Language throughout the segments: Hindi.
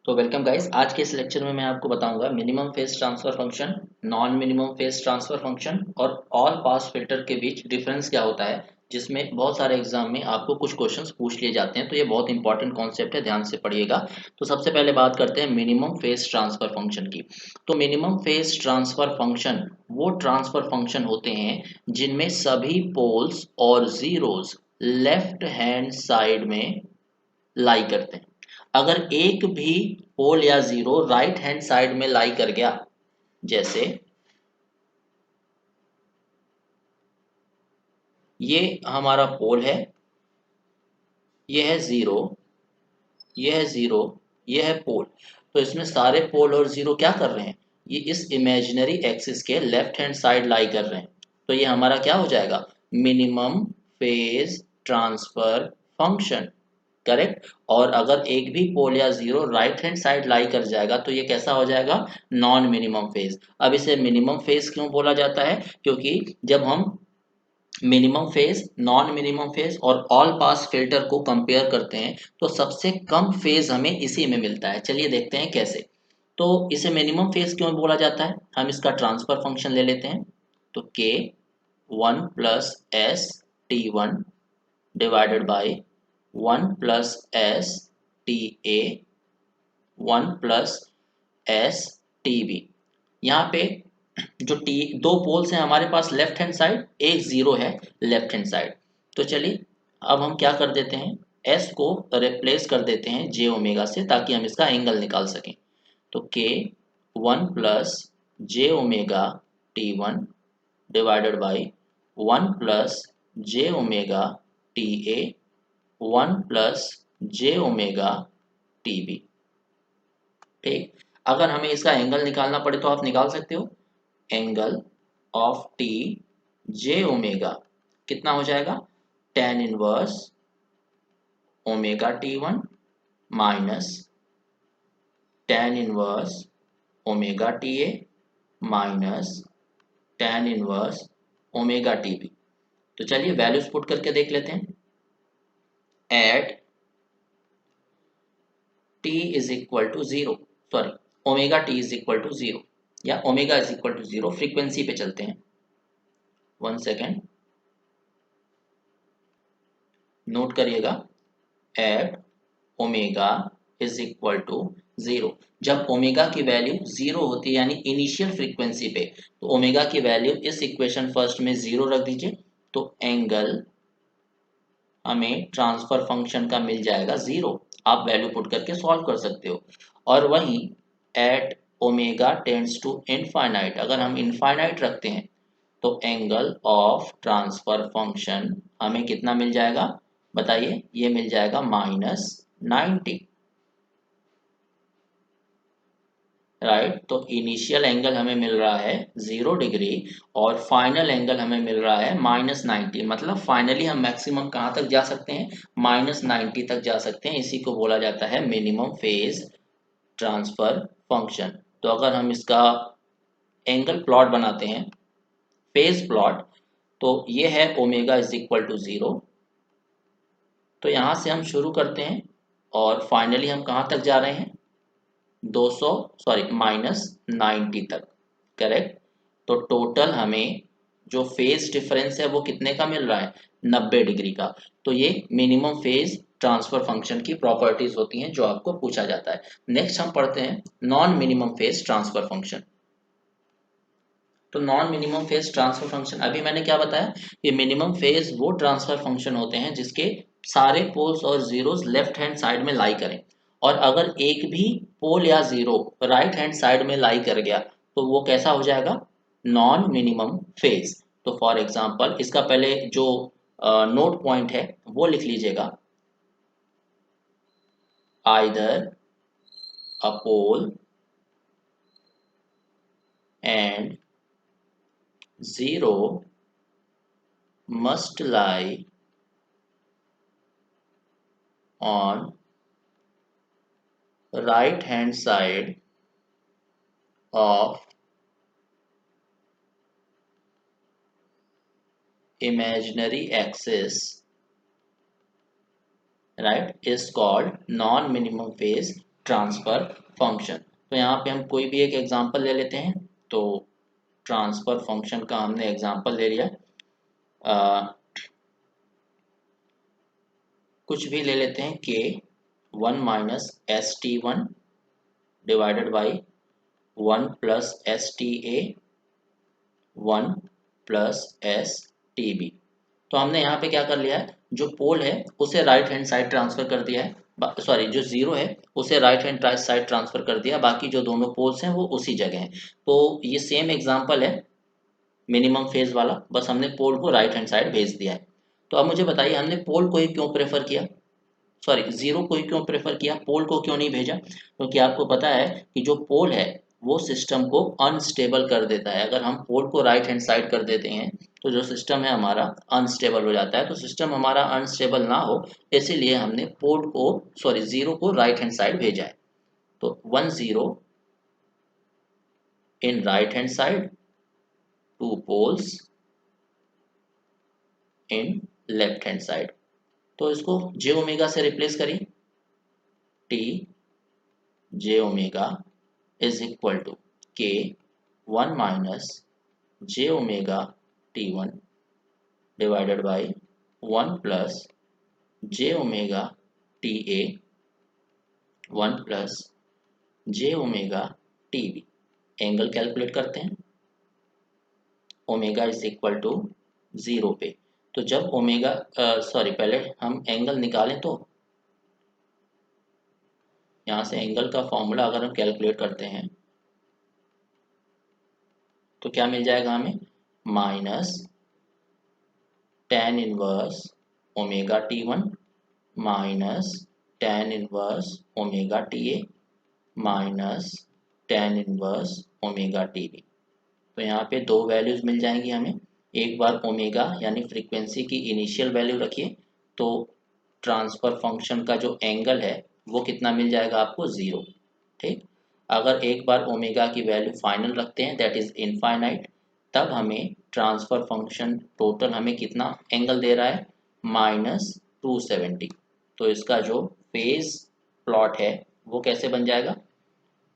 तो वेलकम गाइस। आज के इस लेक्चर में मैं आपको बताऊंगा minimum phase transfer function, non minimum phase transfer function और ऑल पास फिल्टर के बीच डिफरेंस क्या होता है, जिसमें बहुत सारे एग्जाम में आपको कुछ क्वेश्चंस पूछ लिए जाते हैं। तो ये बहुत इंपॉर्टेंट कॉन्सेप्ट है, ध्यान से पढ़िएगा। तो सबसे पहले बात करते हैं मिनिमम फेज ट्रांसफर फंक्शन की। तो मिनिमम फेज ट्रांसफर फंक्शन वो ट्रांसफर फंक्शन होते हैं जिनमें सभी पोल्स और जीरोस लेफ्ट हैंड साइड में लाई करते हैं। अगर एक भी पोल या जीरो राइट हैंड साइड में लाई कर गया, जैसे ये हमारा पोल है, ये है जीरो, ये है जीरो, ये है पोल। तो इसमें सारे पोल और जीरो क्या कर रहे हैं, ये इस इमेजिनरी एक्सिस के लेफ्ट हैंड साइड लाई कर रहे हैं। तो ये हमारा क्या हो जाएगा, minimum phase transfer function. Correct. और अगर एक भी पोल या जीरो राइट हैंड साइड लाई कर जाएगा तो ये कैसा हो जाएगा, नॉन मिनिमम फेज। अब इसे मिनिमम फेज क्यों बोला जाता है, क्योंकि जब हम minimum phase, non minimum phase और ऑल पास फिल्टर को कंपेयर करते हैं तो सबसे कम फेज हमें इसी में मिलता है। चलिए देखते हैं कैसे। तो इसे मिनिमम फेज क्यों बोला जाता है, हम इसका ट्रांसफर फंक्शन ले लेते हैं। तो K one plus s T one divided by one plus s T A one plus s T B. यहाँ पे जो टी दो पोल्स हैं हमारे पास लेफ्ट हैंड साइड, एक जीरो है लेफ्ट हैंड साइड। तो चलिए अब हम क्या कर देते हैं, एस को रिप्लेस कर देते हैं जे ओमेगा से, ताकि हम इसका एंगल निकाल सकें। तो K one plus j omega T one divided by one plus j omega T A one plus j omega T B. ठीक। अगर हमें इसका एंगल निकालना पड़े तो आप निकाल सकते हो। Angle of t j omega कितना हो जाएगा, tan inverse omega T one minus tan inverse omega T a minus tan inverse omega T b. तो चलिए वैल्यूज पुट करके देख लेते हैं। At t is equal to zero, sorry, omega t is equal to zero या omega is equal to zero, frequency पे चलते हैं। वन सेकेंड, नोट करिएगा। At omega is equal to zero, जब ओमेगा की वैल्यू जीरो होती है यानी इनिशियल फ्रीक्वेंसी पे, तो ओमेगा की वैल्यू इस इक्वेशन फर्स्ट में जीरो रख दीजिए। तो एंगल हमें ट्रांसफर फंक्शन का मिल जाएगा जीरो। आप वैल्यू पुट करके सॉल्व कर सकते हो। और वहीं at omega tends to infinite, अगर हम इनफाइनाइट रखते हैं तो एंगल ऑफ ट्रांसफर फंक्शन हमें कितना मिल जाएगा, बताइए। ये मिल जाएगा माइनस 90। राइट। तो इनिशियल एंगल हमें मिल रहा है 0 डिग्री और फाइनल एंगल हमें मिल रहा है -90। मतलब फाइनली हम मैक्सिमम कहाँ तक जा सकते हैं, -90 तक जा सकते हैं। इसी को बोला जाता है मिनिमम फेज ट्रांसफर फंक्शन। तो अगर हम इसका एंगल प्लॉट बनाते हैं, फेज प्लॉट, तो ये है omega is equal to zero. तो यहाँ से हम शुरू करते हैं और फाइनली हम कहाँ तक जा रहे हैं, 200, सॉरी -90 तक। करेक्ट। तो टोटल हमें जो फेज डिफरेंस है वो कितने का मिल रहा है, 90 डिग्री का। तो ये मिनिमम फेज ट्रांसफर फंक्शन की प्रॉपर्टीज होती हैं जो आपको पूछा जाता है। नेक्स्ट हम पढ़ते हैं non minimum phase transfer function. तो non minimum phase transfer function, अभी मैंने क्या बताया, ये मिनिमम फेज वो ट्रांसफर फंक्शन होते हैं जिसके सारे पोल्स और जीरोस लेफ्ट हैंड साइड में लाई करें। और अगर एक भी पोल या जीरो राइट हैंड साइड में लाई कर गया तो वो कैसा हो जाएगा, नॉन मिनिमम फेज। तो फॉर एग्जांपल इसका पहले जो नोट पॉइंट है वो लिख लीजिएगा। Either a pole and zero must lie on right hand side of imaginary axis, right, is called non minimum phase transfer function. तो यहाँ पे हम कोई भी एक एग्जांपल ले लेते हैं। तो ट्रांसफर फंक्शन का हमने एग्जांपल ले लिया, कुछ भी ले लेते हैं, के 1 - ST1 divided by 1 + STA 1 + STB। तो हमने यहाँ पे क्या कर लिया है, जो पोल है उसे राइट हैंड साइड ट्रांसफर कर दिया है, सॉरी जो जीरो है उसे राइट हैंड साइड ट्रांसफर कर दिया, बाकी जो दोनों पोल्स हैं वो उसी जगह हैं। तो ये सेम एग्जांपल है मिनिमम फेज वाला, बस हमने पोल को राइट हैंड साइड भेज दिया है। तो अब मुझे बताइए हमने पोल को ही क्यों प्रेफर किया, सॉरी जीरो को ही क्यों प्रेफर किया, पोल को क्यों नहीं भेजा? क्योंकि आपको पता है कि जो पोल है वो सिस्टम को अनस्टेबल कर देता है। अगर हम पोल को राइट हैंड साइड कर देते हैं तो जो सिस्टम है हमारा अनस्टेबल हो जाता है। तो सिस्टम हमारा अनस्टेबल ना हो इसीलिए हमने पोल को, सॉरी जीरो को राइट हैंड साइड भेजा है। तो 1 0 in right hand side, 2 poles in left hand side. तो इसको जे ओमेगा से रिप्लेस करिए, T j omega is equal to K 1 - j omega T1 divided by 1 + j omega TA 1 + j omega TB। Angle calculate करते हैं, ओमेगा इज इक्वल टू 0 पे। तो जब ओमेगा, सॉरी पहले हम एंगल निकालें तो यहाँ से एंगल का फॉर्मूला अगर हम कैलकुलेट करते हैं तो क्या मिल जाएगा हमें, -tan−1 omega T1 -tan−1 omega TA -tan−1 omega TB। तो यहाँ पे दो वैल्यूज मिल जाएंगी हमें। एक बार ओमेगा यानी फ्रीक्वेंसी की इनिशियल वैल्यू रखिए, तो ट्रांसफर फंक्शन का जो एंगल है वो कितना मिल जाएगा आपको, 0। ठीक, अगर एक बार ओमेगा की वैल्यू फाइनल रखते हैं दैट इज इनफाइनाइट, तब हमें ट्रांसफर फंक्शन टोटल हमें कितना एंगल दे रहा है, -270। तो इसका जो फेज प्लॉट है वो कैसे बन जाएगा,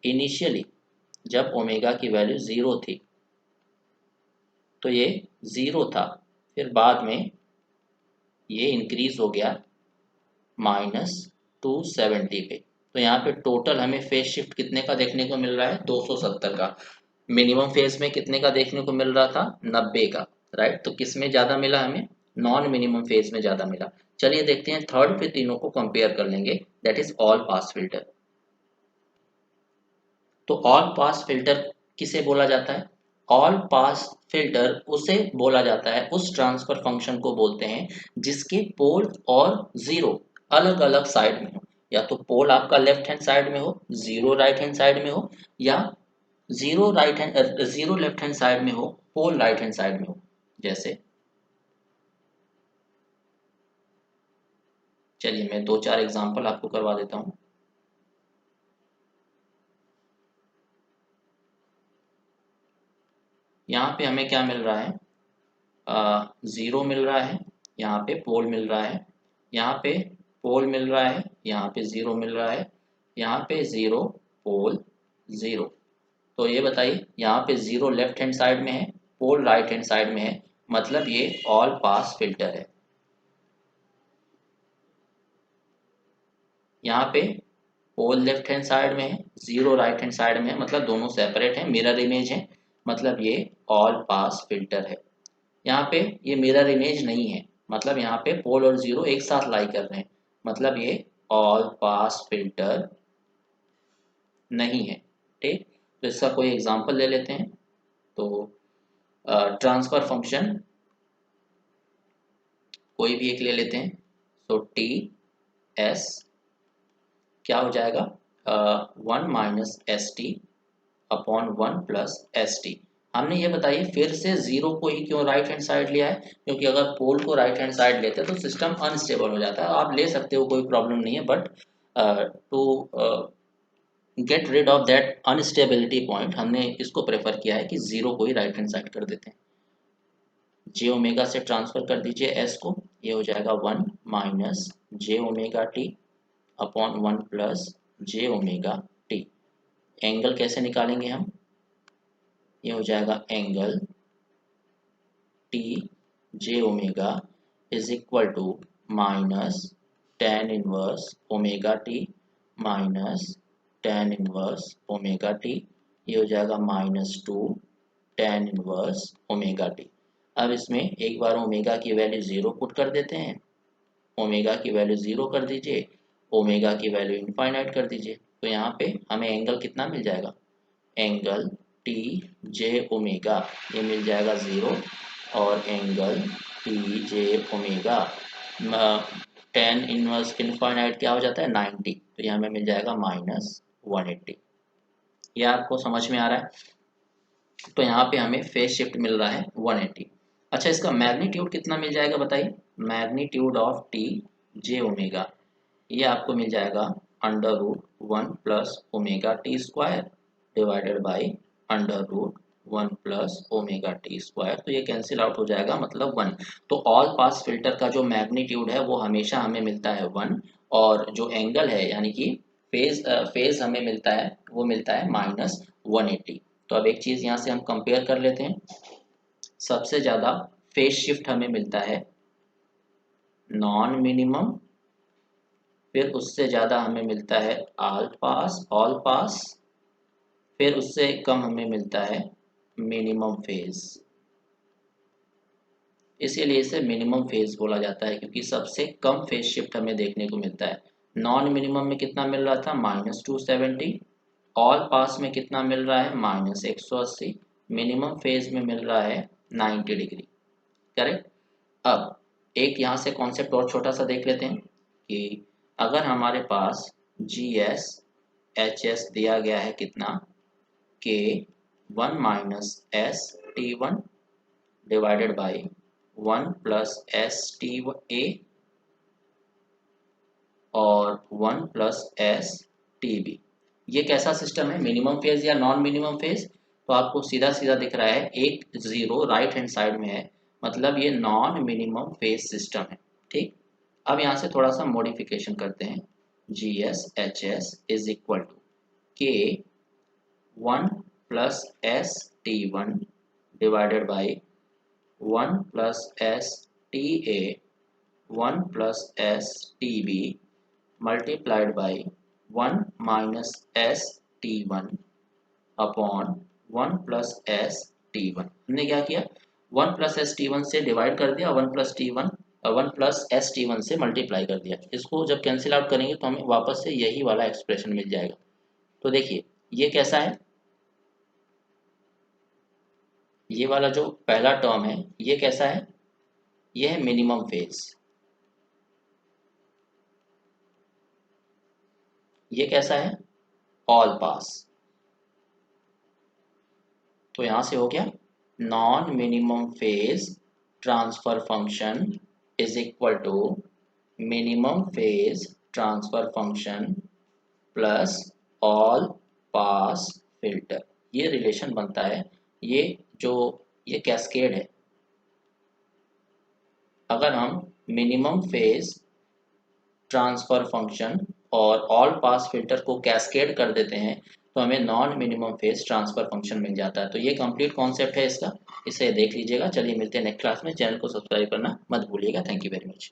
इनिशियली जब ओमेगा की वैल्यू 0 थी तो ये 0 था, फिर बाद में ये इंक्रीज हो गया -270 पे। तो यहाँ पे टोटल हमें फेज शिफ्ट कितने का देखने को मिल रहा है, 270 का। मिनिमम फेज में कितने का देखने को मिल रहा था, 90 का, राइट। तो किस में ज़्यादा मिला हमें, नॉन मिनिमम फेज में ज़्यादा मिला। चलिए देखते हैं थर्ड पे तीनों को कंपेयर कर लेंगे, that is all pass filter. तो ऑल पास फिल्टर किसे बोला जाता है, ऑल पास फिल्टर उसे बोला जाता है, उस ट्रांसफर फंक्शन को बोलते हैं जिसके पोल और जीरो अलग अलग साइड में हो। या तो पोल आपका लेफ्ट हैंड साइड में हो, जीरो राइट हैंड साइड में हो, या जीरो लेफ्ट हैंड साइड में हो, पोल राइट हैंड साइड में हो। जैसे चलिए मैं 2-4 एग्जांपल आपको करवा देता हूँ। यहाँ पे हमें क्या मिल रहा है, ज़ीरो मिल रहा है, यहाँ पे पोल मिल रहा है, यहाँ पे पोल मिल रहा है, यहाँ पे ज़ीरो मिल रहा है, यहाँ पे ज़ीरो पोल ज़ीरो। तो ये बताइए यहाँ पे ज़ीरो लेफ्ट हैंड साइड में है, पोल राइट हैंड साइड में है, मतलब ये ऑल पास फिल्टर है। यहाँ पे पोल लेफ्ट हैंड साइड में है, ज़ीरो राइट हैंड साइड में है, मतलब दोनों सेपरेट है, मिरर इमेज है, मतलब ये ऑल पास फिल्टर है। यहाँ पे ये मिरर इमेज नहीं है, मतलब यहाँ पे पोल और जीरो एक साथ लाई कर रहे हैं, मतलब ये ऑल पास फिल्टर नहीं है। ठीक, तो इसका कोई एग्जांपल ले लेते हैं। तो ट्रांसफर फंक्शन कोई भी एक ले लेते हैं। तो टी एस क्या हो जाएगा, 1 - ST/1 + ST। हमने ये बताइए फिर से जीरो को ही क्यों राइट हैंड साइड लिया है, क्योंकि अगर पोल को राइट हैंड साइड लेते हैं तो सिस्टम अनस्टेबल हो जाता है। आप ले सकते हो, कोई प्रॉब्लम नहीं है, but to get rid of that instability point हमने इसको प्रेफर किया है कि जीरो को ही राइट हैंड साइड कर देते हैं। जे ओमेगा से ट्रांसफर कर दीजिए एस को, ये हो जाएगा 1 - j omega T/1 + j omega T. Angle कैसे निकालेंगे हम, ये हो जाएगा angle T j omega is equal to minus tan inverse omega T minus tan inverse omega T, ये हो जाएगा -2 टेन इनवर्स ओमेगा टी। अब इसमें एक बार ओमेगा की वैल्यू 0 पुट कर देते हैं, ओमेगा की वैल्यू 0 कर दीजिए, ओमेगा की वैल्यू इनफाइनाइट कर दीजिए, तो यहाँ पे हमें एंगल कितना मिल जाएगा, एंगल टी जे ओमेगा ये मिल जाएगा 0, और angle T j omega tan inverse infinite क्या हो जाता है 90, तो ये हमें मिल जाएगा -180। ये आपको समझ में आ रहा है। तो यहाँ पे हमें फेज शिफ्ट मिल रहा है 180। अच्छा, इसका मैग्नीट्यूड कितना मिल जाएगा बताइए, magnitude of t j omega ये आपको मिल जाएगा √1 plus omega T square divided by √1 plus omega T square, तो ये कैंसिल आउट हो जाएगा, मतलब 1। तो ऑल पास फिल्टर का जो मैग्नीट्यूड है वो हमेशा हमें मिलता है 1, और जो एंगल है यानी कि फेज हमें मिलता है वो मिलता है -180। तो अब एक चीज़ यहाँ से हम कंपेयर कर लेते हैं, सबसे ज़्यादा फेज शिफ्ट हमें मिलता है नॉन मिनिमम, फिर उससे ज़्यादा हमें मिलता है ऑल पास, फिर उससे कम हमें मिलता है मिनिमम फेज। इसीलिए इसे मिनिमम फेज बोला जाता है, क्योंकि सबसे कम फेज शिफ्ट हमें देखने को मिलता है। नॉन मिनिमम में कितना मिल रहा था, -270, ऑल पास में कितना मिल रहा है, -180, मिनिमम फेज में मिल रहा है 90 डिग्री। करेक्ट। अब एक यहाँ से कॉन्सेप्ट और छोटा सा देख लेते हैं कि अगर हमारे पास GS HS दिया गया है कितना, K 1 minus s T one divided by 1 plus s T ए और 1 प्लस एस टी बी, ये कैसा सिस्टम है, मिनिमम फेज या नॉन मिनिमम फेज, तो आपको सीधा सीधा दिख रहा है एक 0 राइट हैंड साइड में है, मतलब ये नॉन मिनिमम फेज सिस्टम है। ठीक, अब यहाँ से थोड़ा सा मॉडिफिकेशन करते हैं, GS HS is equal to K 1 plus s T one divided by 1 plus s T A 1 plus s T B multiplied by 1 minus s T one upon 1 plus s T one. हमने क्या किया, 1 प्लस एस टी वन से डिवाइड कर दिया, 1 plus T one 1 plus s T one से मल्टीप्लाई कर दिया। इसको जब कैंसिल आउट करेंगे तो हमें वापस से यही वाला एक्सप्रेशन मिल जाएगा। तो देखिए ये कैसा है, ये वाला जो पहला टर्म है ये कैसा है, ये है मिनिमम फेज, ये कैसा है, ऑल पास। तो यहां से हो गया non minimum phase transfer function is equal to minimum phase transfer function plus all pass filter, ये रिलेशन बनता है। ये जो ये कैस्केड है, अगर हम मिनिमम फेज ट्रांसफर फंक्शन और ऑल पास फिल्टर को कैस्केड कर देते हैं तो हमें non minimum phase transfer function मिल जाता है। तो ये कंप्लीट कॉन्सेप्ट है इसका, इसे देख लीजिएगा। चलिए मिलते हैं नेक्स्ट क्लास में, चैनल को सब्सक्राइब करना मत भूलिएगा। Thank you very much.